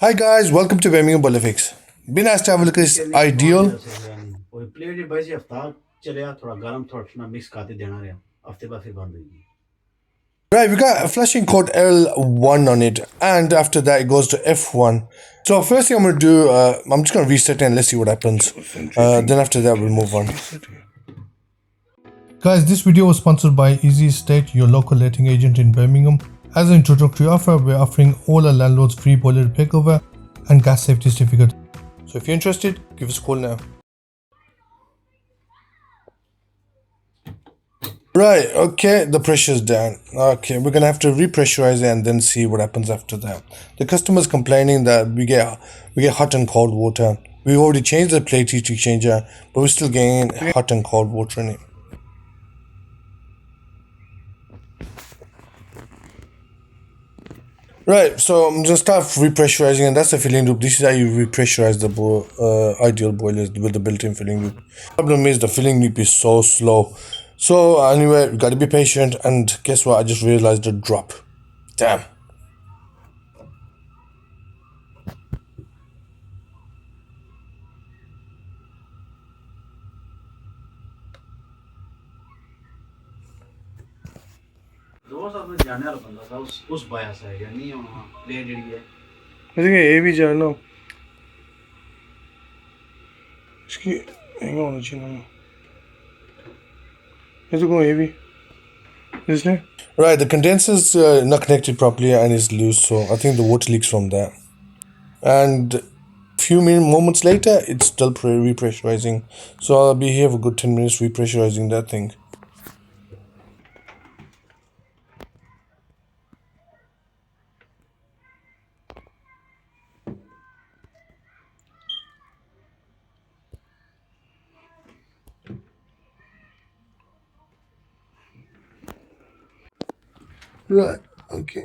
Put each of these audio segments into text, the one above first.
Hi guys, welcome to Birmingham Bolifix. Been asked to have a look at this चलिए पाँच ideal. हज़ार से यानी कोई प्लेट ही भाई हफ्ता चलिया थोड़ा गर्म थोड़ा ठंडा मिक्स करके देना रहा हफ्ते बाद फिर बंद होगी Right, we got a flashing code L1 on it, and after that it goes to F1. So first thing I'm going to do, I'm just going to reset it and let's see what happens. Then after that we'll move on. Guys, this video was sponsored by Easy Estate, your local letting agent in Birmingham. As an introductory offer, we're offering all our landlords free boiler repair cover and gas safety certificate. So if you're interested, give us a call now. Right, okay, the pressure's down. Okay, we're gonna have to repressurize it and then see what happens after that. The customer's complaining that we get hot and cold water. We've already changed the plate heat exchanger, but we're still getting hot and cold water in it. Right, so I'm just start repressurizing, and that's the filling loop. This is how you repressurize the ideal boilers with the built-in filling loop. Problem is the filling loop is so slow. So anyway, we gotta be patient. And guess what? I just realized the drop. Damn. दो साल में जाने वाला बंदा था उस बायस है यानी प्लेट जड़ी है I think ये भी जानो इसकी हैंग होना चाहिए ना ये तो कोई भी इसने Right, the condenser's not connected properly and is loose, so I think the water leaks from that. And a few moments later, it's still repressurizing. So I'll be here for a good 10 minutes repressurizing that thing. Right, okay.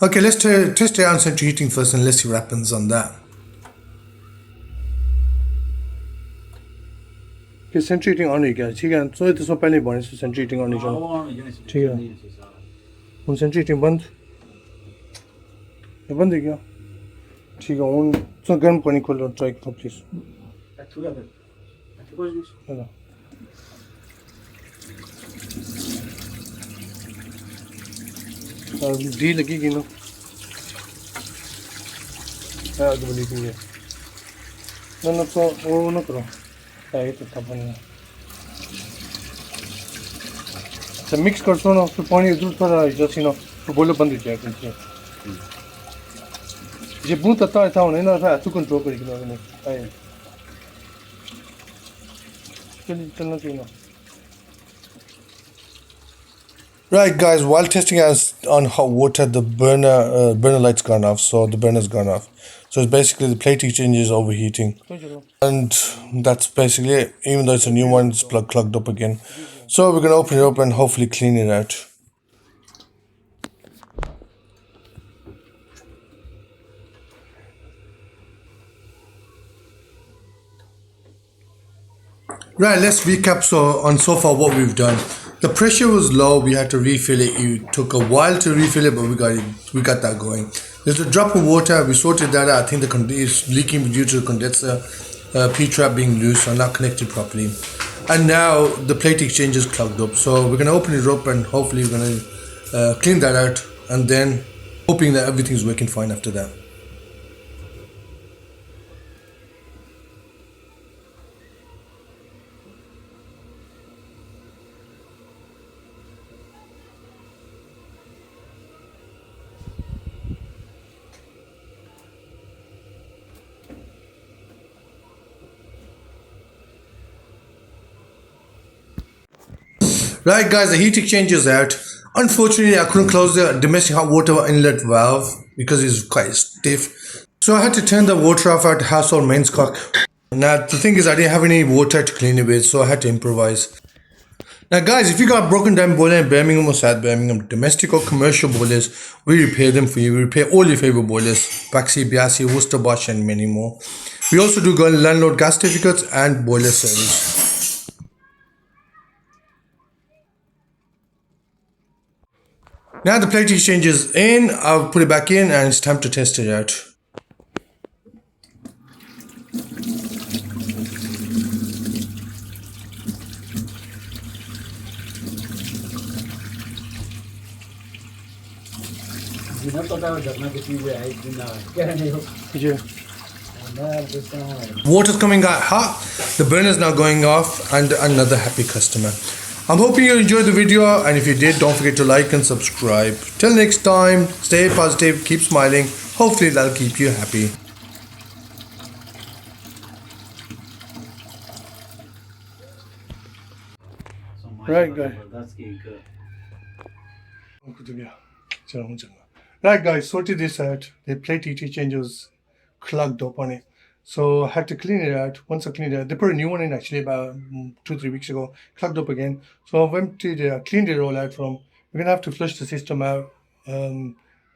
Okay, let's test it on central heating first and let's see what happens on that. Okay, central heating on ही क्या ठीक है तो इसमें पहले ही बने central heating on ही हाँ चलो वो आने जाने से ठीक है नहीं से सारा उन central heating बंद ये बंद है क्या ठीक है उन तो गर्म पानी खोलो ट्राई करो प्लीज थोड़ा फिर कुछ नहीं हेलो डी लगेगी ना हाँ तो बोली थी ना तो वो ना करो ये तो था बनी तो मिक्स कर दो ना फिर पानी दूध थोड़ा जैसे ना तो बोलो बंद हो जाएगा कुछ ये बहुत आता था उन्हें ना था तू कंट्रोल करेगी ना उन्हें आए चलना चाहिए ना Right, guys. While testing us on hot water, the burner light's gone off, so the burner's gone off. So it's basically the plate exchange is overheating, and that's basically it. Even though it's a new one, it's clogged up again. So we're gonna open it up and hopefully clean it out. Right, let's recap so far what we've done. The pressure was low, we had to refill it. It took a while to refill it, but we got that going. There's a drop of water, we sorted that out. I think it's leaking due to the condenser P-trap being loose or not connected properly. And now the plate exchange is clogged up. So we're gonna open it up and hopefully we're gonna clean that out and then hoping that everything's working fine after that. Right, guys, the heat exchanger is out. Unfortunately, I couldn't close the domestic hot water inlet valve because it's quite stiff. So I had to turn the water off at household mains cock. Now, the thing is, I didn't have any water to clean it with, so I had to improvise. Now, guys, if you got broken down boiler in Birmingham or South Birmingham, domestic or commercial boilers, we repair them for you. We repair all your favorite boilers, Biasi, Worcester, Bosch, and many more. We also do landlord gas certificates and boiler service. Now the plate exchange is in. I'll put it back in, and it's time to test it out. Water's coming out hot. The burner's now going off, and another happy customer. I'm hoping you enjoyed the video, and if you did, don't forget to like and subscribe. Till next time, stay positive, keep smiling. Hopefully that'll keep you happy. Right, guys. Right, guys, sorted this out. The plate heat exchanger was clogged up on it. So I had to clean it out. Once I cleaned it out, they put a new one in actually about 2-3 weeks ago, clogged up again. So I emptied it, cleaned it all out from. We're going to have to flush the system out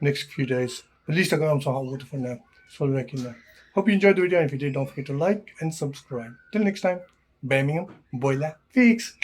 next few days. At least I got on some hot water for now. It's all working now. Hope you enjoyed the video, and if you did, don't forget to like and subscribe. Till next time, Birmingham Boiler Fix.